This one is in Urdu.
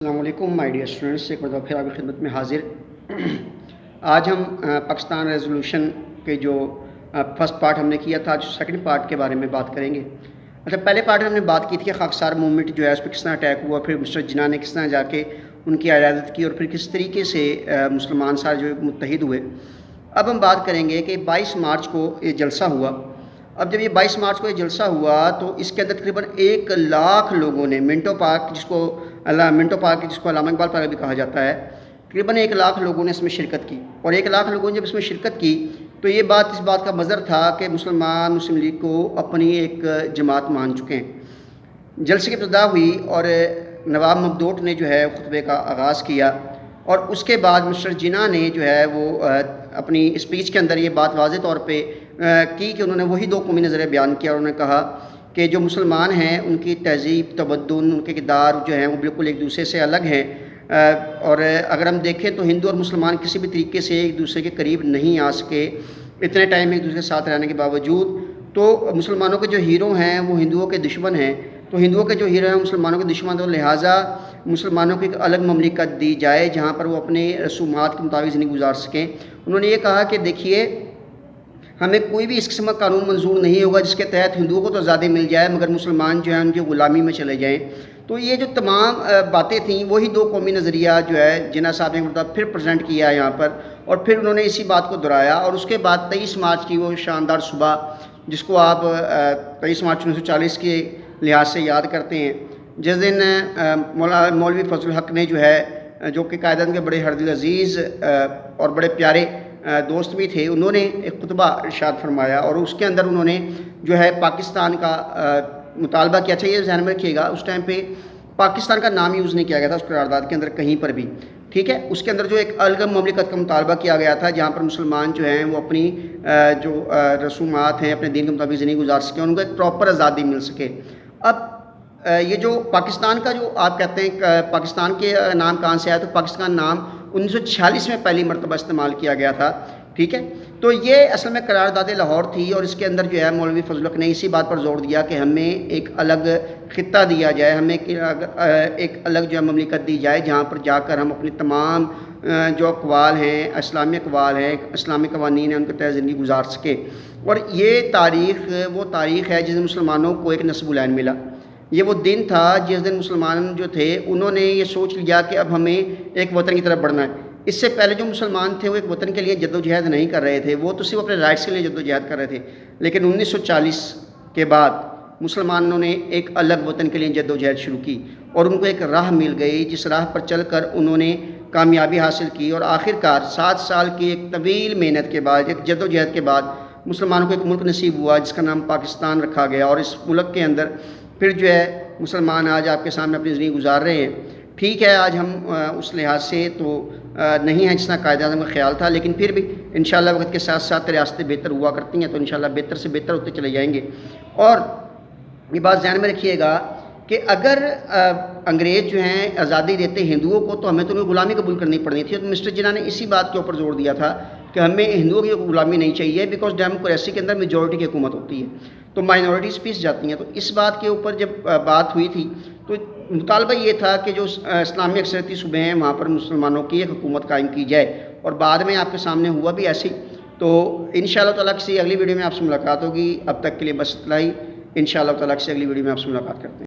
السلام علیکم مائی ڈیئر اسٹوڈنٹس، ایک مرتبہ پھر آپ کی خدمت میں حاضر۔ آج ہم پاکستان ریزولوشن کے جو فرسٹ پارٹ ہم نے کیا تھا، جو سیکنڈ پارٹ کے بارے میں بات کریں گے۔ اچھا، پہلے پارٹ میں ہم نے بات کی تھی کہ خاکسار موومنٹ جو ہے اس پہ کس طرح اٹیک ہوا، پھر مسٹر جناح نے کس طرح جا کے ان کی عیادت کی اور پھر کس طریقے سے مسلمان سارے جو متحد ہوئے۔ اب ہم بات کریں گے کہ 22 مارچ کو یہ جلسہ ہوا۔ اب جب یہ 22 مارچ کو یہ جلسہ ہوا تو اس کے اندر تقریباً 1 لاکھ لوگوں نے منٹو پارک، جس کو علامہ اقبال پارک بھی کہا جاتا ہے، تقریباً 1 لاکھ لوگوں نے اس میں شرکت کی۔ اور 1 لاکھ لوگوں نے جب اس میں شرکت کی تو یہ اس بات کا مظہر تھا کہ مسلم لیگ کو اپنی ایک جماعت مان چکے ہیں۔ جلسے کی ابتدا ہوئی اور نواب مبدوٹ نے جو ہے خطبے کا آغاز کیا، اور اس کے بعد مسٹر جناح نے جو ہے وہ اپنی اسپیچ کے اندر یہ بات واضح طور پہ کی کہ انہوں نے وہی 2 قومی نظریے بیان کیا، اور انہوں نے کہا کہ جو مسلمان ہیں ان کی تہذیب، تمدن، ان کے کردار جو ہیں وہ بالکل ایک دوسرے سے الگ ہیں، اور اگر ہم دیکھیں تو ہندو اور مسلمان کسی بھی طریقے سے ایک دوسرے کے قریب نہیں آ سکے اتنے ٹائم ایک دوسرے کے ساتھ رہنے کے باوجود۔ تو مسلمانوں کے جو ہیرو ہیں وہ ہندوؤں کے دشمن ہیں، تو ہندوؤں کے جو ہیرو ہیں مسلمانوں کے دشمن، تو لہٰذا مسلمانوں کو ایک الگ مملکت دی جائے جہاں پر وہ اپنے رسومات کے مطابق زندگی گزار سکیں۔ انہوں نے یہ کہا کہ دیکھیے، ہمیں کوئی بھی اس قسم کا قانون منظور نہیں ہوگا جس کے تحت ہندوؤں کو تو آزادی مل جائے مگر مسلمان جو ہیں ان کی غلامی میں چلے جائیں۔ تو یہ جو تمام باتیں تھیں وہی 2 قومی نظریہ جو ہے جناح صاحب نے مرتبہ پھر پریزنٹ کیا یہاں پر، اور پھر انہوں نے اسی بات کو دہرایا۔ اور اس کے بعد 23 مارچ کی وہ شاندار صبح، جس کو آپ 23 مارچ 1940 کے لحاظ سے یاد کرتے ہیں، جس دن مولوی فضل الحق نے جو ہے، جو کہ قائداعظم کے بڑے ہردل عزیز اور بڑے پیارے دوست بھی تھے، انہوں نے ایک خطبہ ارشاد فرمایا، اور اس کے اندر انہوں نے جو ہے پاکستان کا مطالبہ کیا۔ اچھا، یہ ذہن میں رکھیے گا، اس ٹائم پہ پاکستان کا نام یوز نہیں کیا گیا تھا اس قرارداد کے اندر کہیں پر بھی، ٹھیک ہے۔ اس کے اندر جو ایک الگ مملکت کا مطالبہ کیا گیا تھا جہاں پر مسلمان جو ہیں وہ اپنی جو رسومات ہیں اپنے دین کے مطابق زندگی گزار سکیں، ان کو ایک پراپر آزادی مل سکے۔ اب یہ جو پاکستان کا جو آپ کہتے ہیں پاکستان کے نام کہاں سے آیا، تو پاکستان نام 1946 میں پہلی مرتبہ استعمال کیا گیا تھا، ٹھیک ہے۔ تو یہ اصل میں قرارداد لاہور تھی، اور اس کے اندر جو ہے مولوی فضل الحق نے اسی بات پر زور دیا کہ ہمیں ایک الگ خطہ دیا جائے، ہمیں ایک الگ جو ہے مملکت دی جائے جہاں پر جا کر ہم اپنی تمام جو اقوال ہیں، اسلامی اقوال ہیں، اسلامی قوانین ہیں، ان کے تحت زندگی گزار سکیں۔ اور یہ تاریخ وہ تاریخ ہے جس دن مسلمانوں کو ایک نصب العین ملا۔ یہ وہ دن تھا جس دن مسلمان جو تھے انہوں نے یہ سوچ لیا کہ اب ہمیں ایک وطن کی طرف بڑھنا ہے۔ اس سے پہلے جو مسلمان تھے وہ ایک وطن کے لیے جد و جہد نہیں کر رہے تھے، وہ تو صرف اپنے رائٹس کے لیے جد و جہد کر رہے تھے، لیکن 1940 کے بعد مسلمانوں نے ایک الگ وطن کے لیے جد و جہد شروع کی، اور ان کو ایک راہ مل گئی جس راہ پر چل کر انہوں نے کامیابی حاصل کی، اور آخرکار 7 سال کی ایک طویل محنت کے بعد، ایک جد و جہد کے بعد مسلمانوں کو ایک ملک نصیب ہوا جس کا نام پاکستان رکھا گیا۔ اور اس ملک کے اندر پھر جو ہے مسلمان آج آپ کے سامنے اپنی زندگی گزار رہے ہیں، ٹھیک ہے۔ آج ہم اس لحاظ سے تو نہیں ہیں جس طرح قائد اعظم کا خیال تھا، لیکن پھر بھی انشاءاللہ وقت کے ساتھ ساتھ ریاستیں بہتر ہوا کرتی ہیں، تو انشاءاللہ بہتر سے بہتر ہوتے چلے جائیں گے۔ اور یہ بات ذہن میں رکھیے گا کہ اگر انگریز جو ہیں آزادی دیتے ہندوؤں کو تو ہمیں تو انہیں غلامی قبول کرنی پڑنی تھی، تو مسٹر جناح نے اسی بات کے اوپر زور دیا تھا کہ ہمیں ہندوؤں کی غلامی نہیں چاہیے، بیکاز ڈیموکریسی کے اندر میجورٹی کی حکومت ہوتی ہے تو مائنورٹیز پیس جاتی ہیں۔ تو اس بات کے اوپر جب بات ہوئی تھی تو مطالبہ یہ تھا کہ جو اسلامی اکثریتی صوبے ہیں وہاں پر مسلمانوں کی ایک حکومت قائم کی جائے، اور بعد میں آپ کے سامنے ہوا بھی ایسی۔ تو انشاءاللہ تعالیٰ کسی اگلی ویڈیو میں آپ سے ملاقات ہوگی۔ اب تک کے لیے بس اتنا ہی، انشاءاللہ تعالیٰ کسی اگلی ویڈیو میں آپ سے ملاقات کرتے ہیں۔